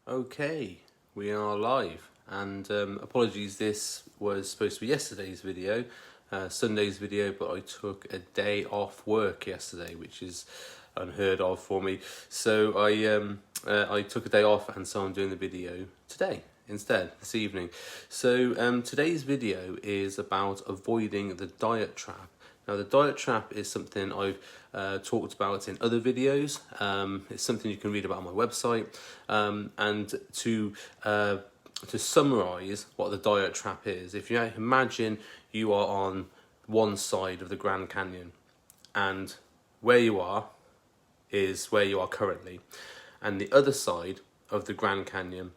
Okay, we are live, and apologies, this was supposed to be yesterday's video, Sunday's video, but I took a day off work yesterday, which is unheard of for me. So I took a day off, and so I'm doing the video today instead, this evening. So today's video is about avoiding the diet trap. Now, the diet trap is something I've talked about in other videos. It's something you can read about on my website. And to summarise what the diet trap is, if you imagine you are on one side of the Grand Canyon, and where you are is where you are currently, and the other side of the Grand Canyon,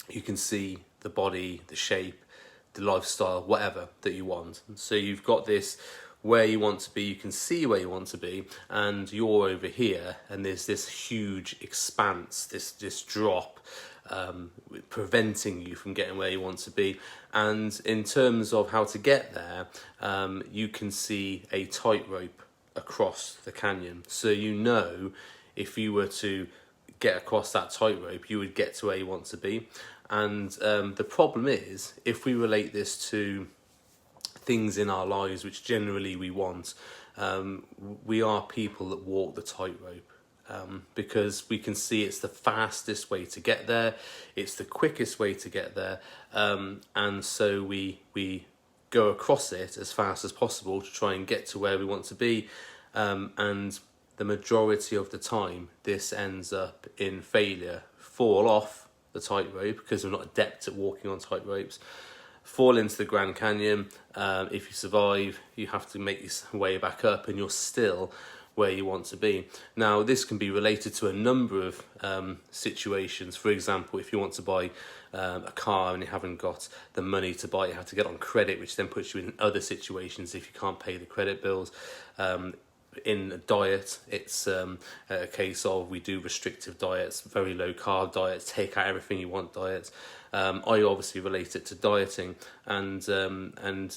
you can see the body, the shape, the lifestyle, whatever that you want. So you've got this where you want to be, you can see where you want to be, and you're over here, and there's this huge expanse, this drop, preventing you from getting where you want to be. And in terms of how to get there, you can see a tightrope across the canyon. So you know, if you were to get across that tightrope, you would get to where you want to be. And the problem is, if we relate this to things in our lives which generally we want, we are people that walk the tightrope, because we can see it's the fastest way to get there, it's the quickest way to get there, and so we go across it as fast as possible to try and get to where we want to be, and the majority of the time this ends up in failure. Fall off the tightrope because we're not adept at walking on tightropes, fall into the Grand Canyon. If you survive, you have to make your way back up, and you're still where you want to be. Now, this can be related to a number of situations. For example, if you want to buy a car and you haven't got the money to buy it, you have to get on credit, which then puts you in other situations if you can't pay the credit bills. In a diet, it's a case of we do restrictive diets, very low carb diets, take out everything you want diets. I obviously relate it to dieting, and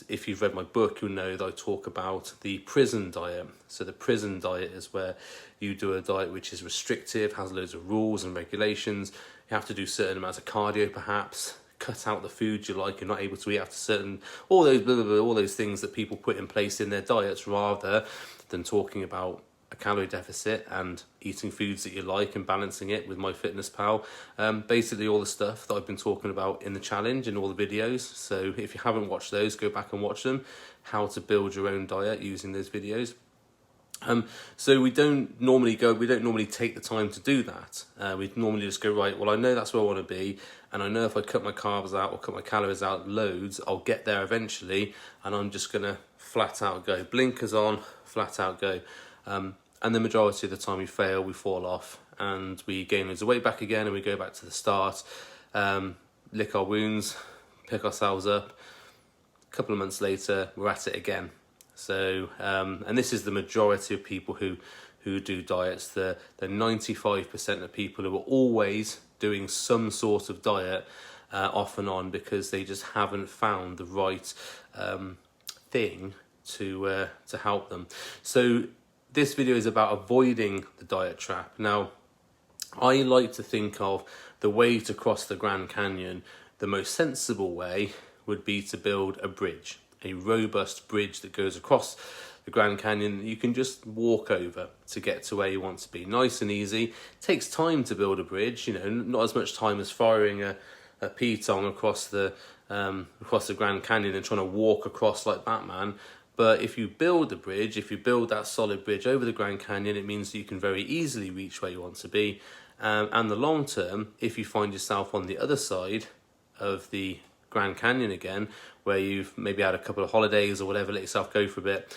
if you've read my book, you'll know that I talk about the prison diet. So the prison diet is where you do a diet which is restrictive, has loads of rules and regulations. You have to do certain amounts of cardio, perhaps cut out the foods you like, you're not able to eat after certain, all those blah, blah, blah, all those things that people put in place in their diets, rather than talking about a calorie deficit and eating foods that you like and balancing it with MyFitnessPal. Basically all the stuff that I've been talking about in the challenge and all the videos. So if you haven't watched those, go back and watch them. How to build your own diet using those videos. So we don't normally take the time to do that. We normally just go, right, well, I know that's where I want to be, and I know if I cut my carbs out or cut my calories out loads, I'll get there eventually, and I'm just going to flat out go. Blinkers on, flat out go. And the majority of the time we fail, we fall off, and we gain loads of weight back again, and we go back to the start, lick our wounds, pick ourselves up. A couple of months later, we're at it again. So, and this is the majority of people who do diets. The 95% of people who are always doing some sort of diet off and on, because they just haven't found the right thing to help them. So this video is about avoiding the diet trap. Now, I like to think of the way to cross the Grand Canyon. The most sensible way would be to build a bridge, a robust bridge that goes across the Grand Canyon that you can just walk over to get to where you want to be. Nice and easy. It takes time to build a bridge, you know, not as much time as firing a pitong across the Grand Canyon and trying to walk across like Batman. But if you build a bridge, if you build that solid bridge over the Grand Canyon, it means that you can very easily reach where you want to be. And the long term, if you find yourself on the other side of the Grand Canyon again, where you've maybe had a couple of holidays or whatever, let yourself go for a bit,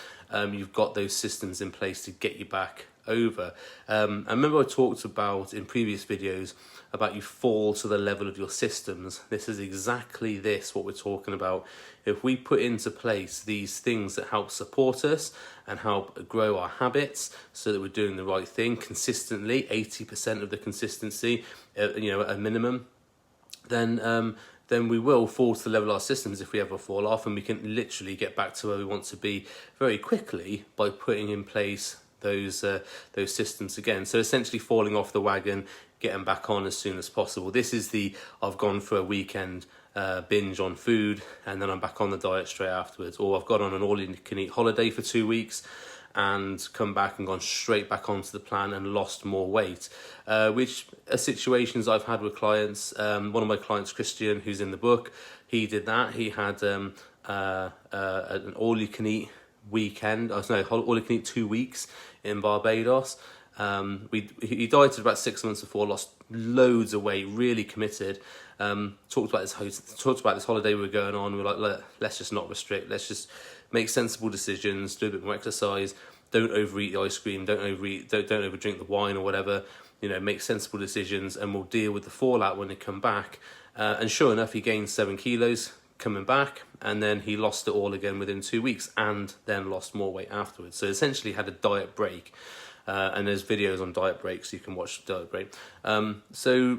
you've got those systems in place to get you back over. I remember I talked about in previous videos about you fall to the level of your systems. This is exactly this, what we're talking about. If we put into place these things that help support us and help grow our habits so that we're doing the right thing consistently, 80% of the consistency, at a minimum, then we will fall to the level of our systems if we ever fall off, and we can literally get back to where we want to be very quickly by putting in place those systems again. So essentially falling off the wagon, getting back on as soon as possible. This is the I've gone for a weekend binge on food and then I'm back on the diet straight afterwards, or I've gone on an all-you-can-eat holiday for 2 weeks and come back and gone straight back onto the plan and lost more weight, which are situations I've had with clients. One of my clients, Christian, who's in the book, he did that. He had an all-you-can-eat weekend, all-you-can-eat 2 weeks in Barbados. He dieted about 6 months before, lost loads of weight, really committed. Talked about this holiday we were going on. We were like, let's just not restrict. Let's just make sensible decisions. Do a bit more exercise. Don't overeat the ice cream. Don't overdrink the wine or whatever. Make sensible decisions, and we'll deal with the fallout when they come back. And sure enough, he gained 7 kilos coming back, and then he lost it all again within 2 weeks, and then lost more weight afterwards. So essentially, had a diet break. And there's videos on diet breaks, so you can watch the diet break. So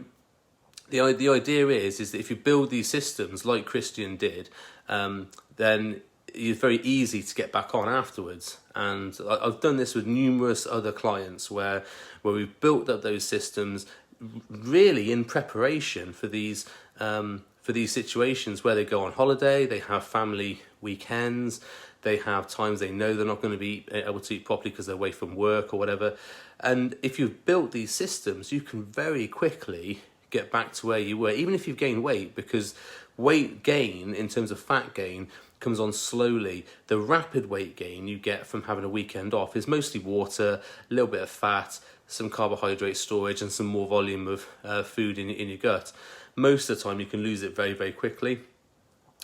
the idea is that if you build these systems like Christian did, then it's very easy to get back on afterwards. And I've done this with numerous other clients where we've built up those systems really in preparation for these situations where they go on holiday, they have family weekends, they have times they know they're not going to be able to eat properly because they're away from work or whatever. And if you've built these systems, you can very quickly get back to where you were, even if you've gained weight, because weight gain in terms of fat gain comes on slowly. The rapid weight gain you get from having a weekend off is mostly water, a little bit of fat, some carbohydrate storage, and some more volume of food in your gut. Most of the time you can lose it very, very quickly.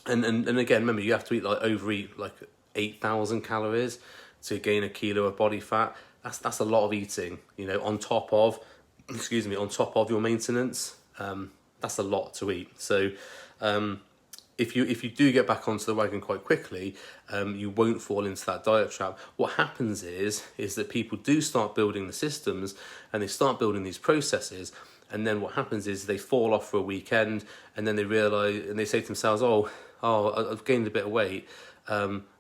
And again, remember, you have to overeat like 8,000 calories to gain a kilo of body fat. That's a lot of eating, on top of your maintenance. That's a lot to eat. So if you do get back onto the wagon quite quickly, you won't fall into that diet trap. What happens is that people do start building the systems and they start building these processes, and then what happens is they fall off for a weekend, and then they realize, and they say to themselves, oh, I've gained a bit of weight,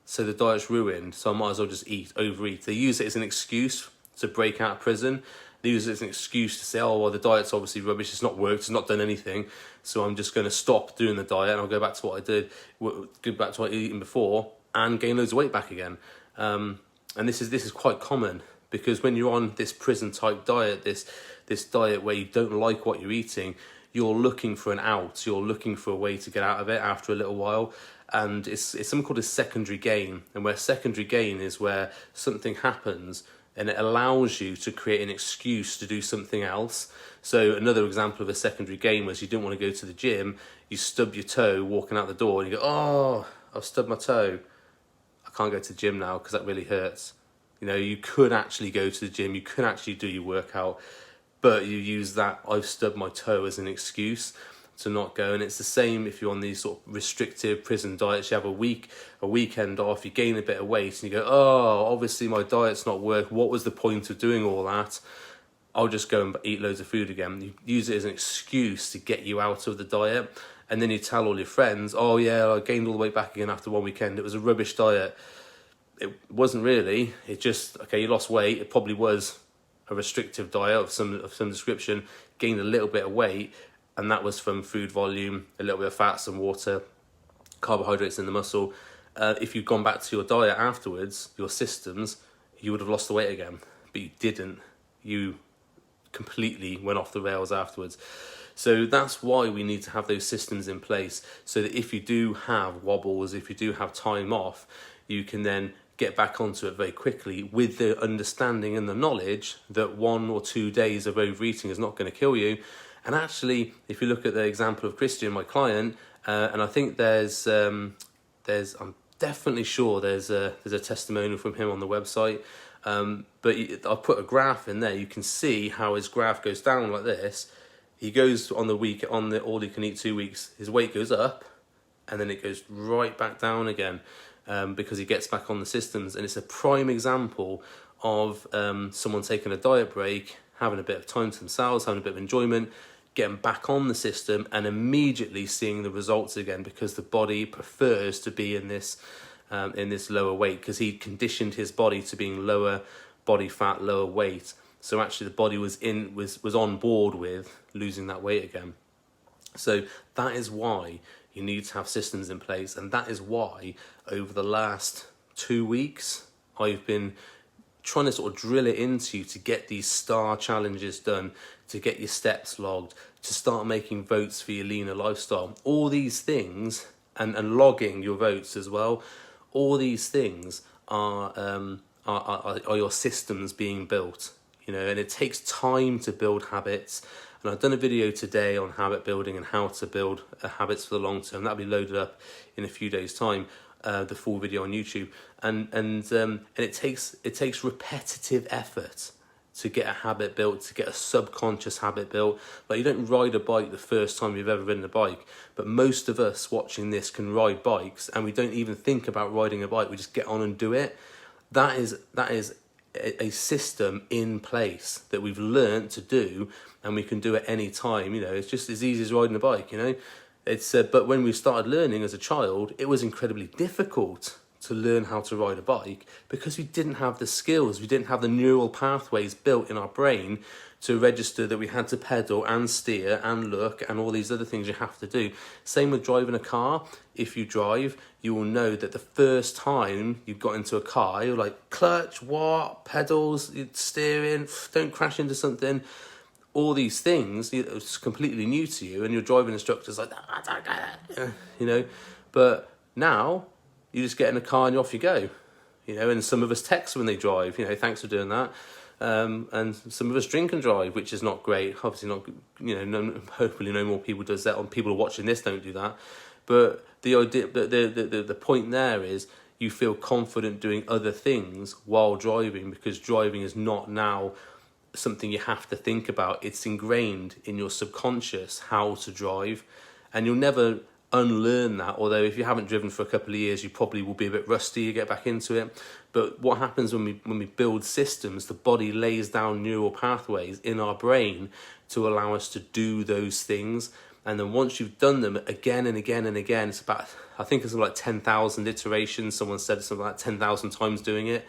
so the diet's ruined, so I might as well just overeat. They use it as an excuse to break out of prison. They use it as an excuse to say, oh, well, the diet's obviously rubbish, it's not worked, it's not done anything, so I'm just going to stop doing the diet and I'll go back to what I did, go back to what I was eating before, and gain loads of weight back again. And this is quite common, because when you're on this prison-type diet, this diet where you don't like what you're eating, you're looking for an out, you're looking for a way to get out of it after a little while. And it's something called a secondary gain. And where secondary gain is where something happens and it allows you to create an excuse to do something else. So another example of a secondary gain was you didn't want to go to the gym, you stub your toe walking out the door, and you go, oh, I've stubbed my toe, I can't go to the gym now because that really hurts. You could actually go to the gym, you could actually do your workout, but you use that I've stubbed my toe as an excuse to not go. And it's the same if you're on these sort of restrictive prison diets. You have a weekend off, you gain a bit of weight, and you go, oh, obviously my diet's not working, what was the point of doing all that? I'll just go and eat loads of food again. You use it as an excuse to get you out of the diet, and then you tell all your friends, oh yeah, I gained all the weight back again after one weekend, it was a rubbish diet. It wasn't really, it just, okay, you lost weight, it probably was a restrictive diet of some description, gained a little bit of weight, and that was from food volume, a little bit of fat, some water, carbohydrates in the muscle. If you'd gone back to your diet afterwards, your systems, you would have lost the weight again, but you didn't. You completely went off the rails afterwards. So that's why we need to have those systems in place, so that if you do have wobbles, if you do have time off, you can then get back onto it very quickly with the understanding and the knowledge that 1 or 2 days of overeating is not going to kill you. And actually, if you look at the example of Christian, my client, and I think I'm definitely sure there's a testimonial from him on the website, but I'll put a graph in there. You can see how his graph goes down like this. He goes on the all-you-can-eat 2 weeks, his weight goes up, and then it goes right back down again. Because he gets back on the systems. And it's a prime example of someone taking a diet break, having a bit of time to themselves, having a bit of enjoyment, getting back on the system, and immediately seeing the results again, because the body prefers to be in this lower weight, because he conditioned his body to being lower body fat, lower weight. So actually the body was on board with losing that weight again. So that is why you need to have systems in place, and that is why over the last 2 weeks I've been trying to sort of drill it into you to get these STAR challenges done, to get your steps logged, to start making votes for your leaner lifestyle. All these things, and logging your votes as well, all these things are your systems being built, you know, and it takes time to build habits. And I've done a video today on habit building and how to build habits for the long term. That'll be loaded up in a few days' time, the full video on YouTube. And it takes repetitive effort to get a habit built, to get a subconscious habit built. Like, you don't ride a bike the first time you've ever ridden a bike, but most of us watching this can ride bikes, and we don't even think about riding a bike. We just get on and do it. That is a system in place that we've learned to do, and we can do it any time. You know, it's just as easy as riding a bike, you know. It's but when we started learning as a child, it was incredibly difficult to learn how to ride a bike because we didn't have the skills, we didn't have the neural pathways built in our brain to register that we had to pedal and steer and look and all these other things you have to do. Same with driving a car. If you drive, you will know that the first time you got into a car, you're like, clutch, what, pedals, steering, don't crash into something. All these things, it's completely new to you, and your driving instructor's like, you know. But now, you just get in a car and off you go, you know. And some of us text when they drive, you know, thanks for doing that. And some of us drink and drive, which is not great. Obviously not, you know, hopefully no more people does that. Or people watching this don't do that. But the idea, the point there is you feel confident doing other things while driving, because driving is not now something you have to think about. It's ingrained in your subconscious how to drive, and you'll never unlearn that. Although if you haven't driven for a couple of years, you probably will be a bit rusty, you get back into it. But what happens when we build systems, the body lays down neural pathways in our brain to allow us to do those things. And then once you've done them again and again and again, it's about, I think it's like 10,000 iterations. Someone said it's something like 10,000 times doing it.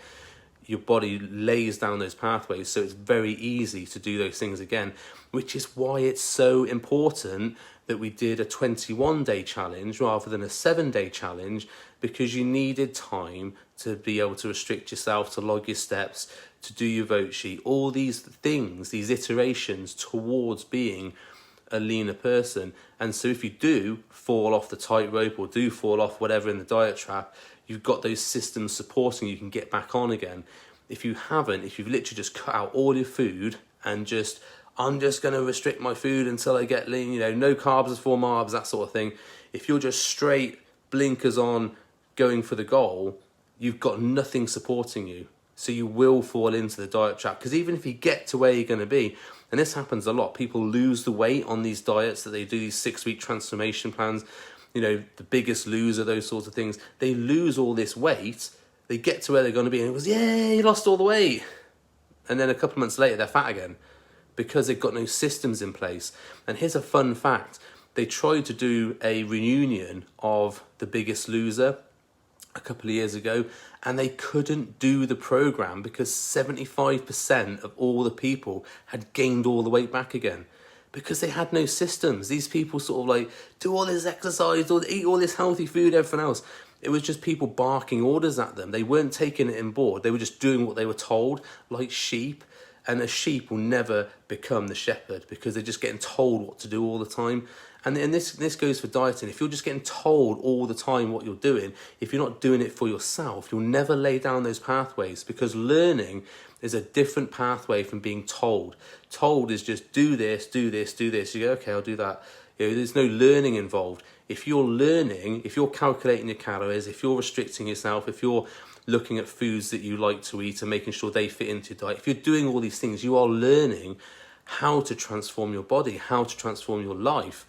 Your body lays down those pathways, so it's very easy to do those things again, which is why it's so important that we did a 21-day challenge rather than a 7-day challenge, because you needed time to be able to restrict yourself, to log your steps, to do your vote sheet, all these things, these iterations towards being a leaner person. And so if you do fall off the tightrope or do fall off whatever in the diet trap, you've got those systems supporting you can get back on again. If you haven't, if you've literally just cut out all your food and I'm just going to restrict my food until I get lean, you know, no carbs before marbs, that sort of thing. If you're just straight blinkers on going for the goal, you've got nothing supporting you. So you will fall into the diet trap, because even if you get to where you're going to be, and this happens a lot, people lose the weight on these diets that they do, these 6-week transformation plans, you know, the Biggest Loser, those sorts of things. They lose all this weight, they get to where they're going to be, and it goes, yay, you lost all the weight. And then a couple of months later, they're fat again, because they've got no systems in place. And here's a fun fact. They tried to do a reunion of The Biggest Loser a couple of years ago, and they couldn't do the program because 75% of all the people had gained all the weight back again, because they had no systems. These people sort of like do all this exercise, or eat all this healthy food, everything else. It was just people barking orders at them. They weren't taking it in board. They were just doing what they were told, like sheep. And a sheep will never become the shepherd, because they're just getting told what to do all the time. And this goes for dieting. If you're just getting told all the time what you're doing, if you're not doing it for yourself, you'll never lay down those pathways, because learning is a different pathway from being told. Told is just do this, do this, do this. You go, okay, I'll do that. You know, there's no learning involved. If you're learning, if you're calculating your calories, if you're restricting yourself, if you're looking at foods that you like to eat and making sure they fit into your diet, if you're doing all these things, you are learning how to transform your body, how to transform your life,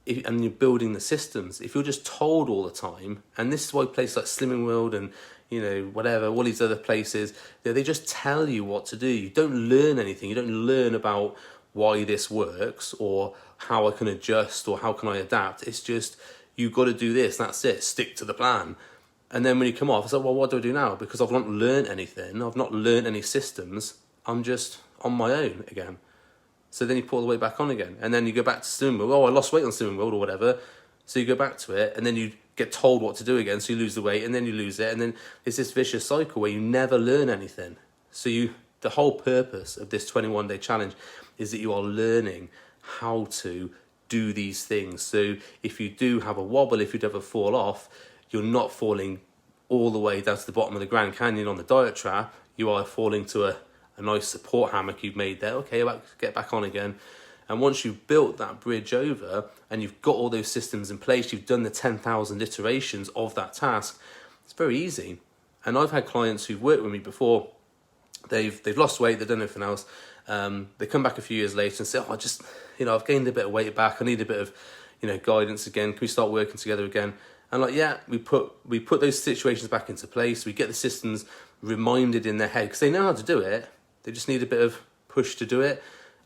and you're building the systems. If you're just told all the time, and this is why places like Slimming World and, you know, whatever, all these other places, they just tell you what to do. You don't learn anything. You don't learn about why this works, or how I can adjust, or how can I adapt. It's just, you've got to do this, that's it, stick to the plan. And then when you come off, it's like, well, what do I do now? Because I've not learned anything. I've not learned any systems. I'm just on my own again. So then you put all the weight back on again, and then you go back to swimming world. Oh, I lost weight on swimming world or whatever. So you go back to it, and then you get told what to do again. So you lose the weight, and then you lose it, and then it's this vicious cycle where you never learn anything. So the whole purpose of this 21-day challenge is that you are learning how to do these things. So if you do have a wobble, if you do ever fall off, you're not falling all the way down to the bottom of the Grand Canyon on the diet trap. You are falling to a nice support hammock you've made there. Okay, get back on again. And once you've built that bridge over and you've got all those systems in place, you've done the 10,000 iterations of that task, it's very easy. And I've had clients who've worked with me before. They've lost weight, they've done everything else. They come back a few years later and say, oh, I've gained a bit of weight back. I need a bit of, guidance again. Can we start working together again? And we put those situations back into place. We get the systems reminded in their head because they know how to do it. They just need a bit of push to do it.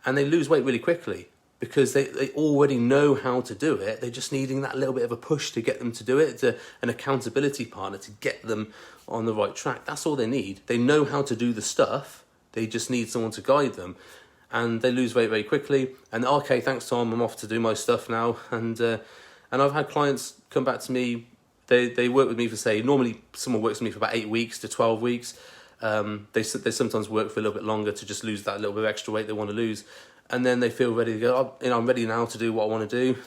And they lose weight really quickly because they already know how to do it. They're just needing that little bit of a push to get them to do it, an accountability partner to get them on the right track. That's all they need. They know how to do the stuff. They just need someone to guide them. And they lose weight very quickly. And okay, thanks Tom, I'm off to do my stuff now. And I've had clients come back to me. They work with me for normally someone works with me for about 8 weeks to 12 weeks. They sometimes work for a little bit longer to just lose that little bit of extra weight they want to lose. And then they feel ready to go, I'm ready now to do what I want to do.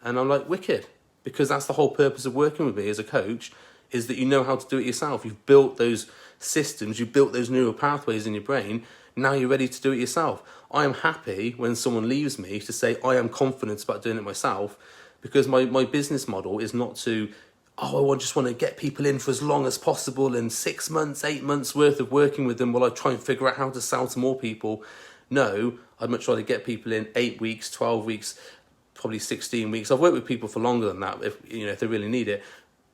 And I'm like, wicked. Because that's the whole purpose of working with me as a coach, is that you know how to do it yourself. You've built those systems, you've built those neural pathways in your brain. Now you're ready to do it yourself. I am happy when someone leaves me to say, I am confident about doing it myself, because my business model is not to, I just want to get people in for as long as possible and 6 months, 8 months worth of working with them while I try and figure out how to sell to more people. No, I'd much rather get people in 8 weeks, 12 weeks, probably 16 weeks. I've worked with people for longer than that if they really need it.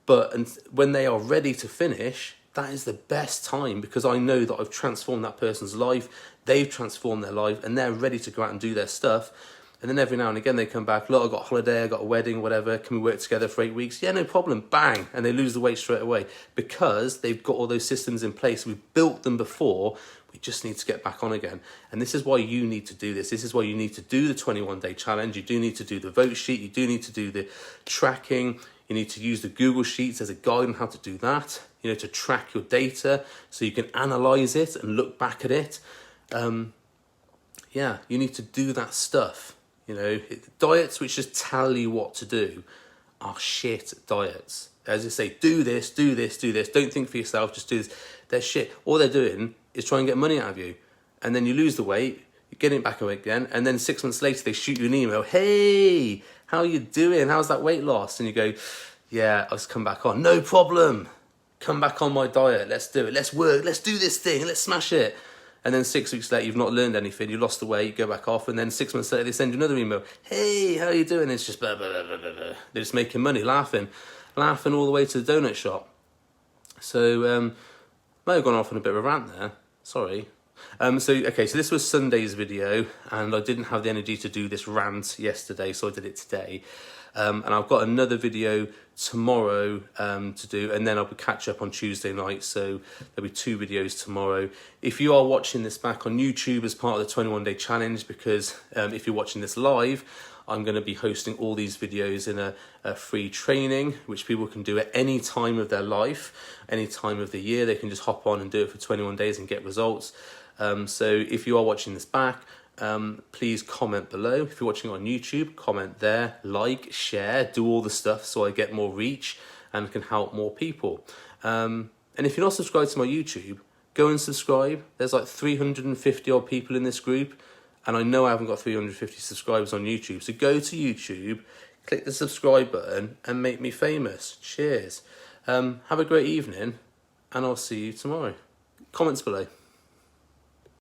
But when they are ready to finish, that is the best time, because I know that I've transformed that person's life, they've transformed their life, and they're ready to go out and do their stuff. And then every now and again they come back, look, I've got a holiday, I've got a wedding, whatever, can we work together for 8 weeks? Yeah, no problem, bang, and they lose the weight straight away because they've got all those systems in place. We've built them before, we just need to get back on again. And this is why you need to do this. This is why you need to do the 21-day challenge. You do need to do the vote sheet, you do need to do the tracking, you need to use the Google Sheets as a guide on how to do that, to track your data so you can analyze it and look back at it. You need to do that stuff. Diets which just tell you what to do are shit diets. As I say, do this, do this, do this. Don't think for yourself, just do this. They're shit. All they're doing is try and get money out of you. And then you lose the weight, you get it back away again, and then 6 months later they shoot you an email. Hey, how you doing? How's that weight loss? And you go, yeah, I'll just come back on. No problem. Come back on my diet. Let's do it. Let's work. Let's do this thing. Let's smash it. And then 6 weeks later, you've not learned anything. You lost the weight, you go back off. And then 6 months later, they send you another email. Hey, how are you doing? It's just blah, blah, blah, blah, blah. They're just making money, laughing all the way to the donut shop. So, might have gone off on a bit of a rant there. Sorry. So this was Sunday's video, and I didn't have the energy to do this rant yesterday, so I did it today. And I've got another video tomorrow to do, and then I'll catch up on Tuesday night, so there'll be 2 videos tomorrow. If you are watching this back on YouTube as part of the 21-day challenge, because if you're watching this live, I'm going to be hosting all these videos in a free training, which people can do at any time of their life, any time of the year. They can just hop on and do it for 21 days and get results. So if you are watching this back, please comment below. If you're watching on YouTube, comment there, like, share, do all the stuff so I get more reach and can help more people. And if you're not subscribed to my YouTube, go and subscribe. There's like 350 odd people in this group, and I know I haven't got 350 subscribers on YouTube. So go to YouTube, click the subscribe button and make me famous. Cheers. Have a great evening, and I'll see you tomorrow. Comments below.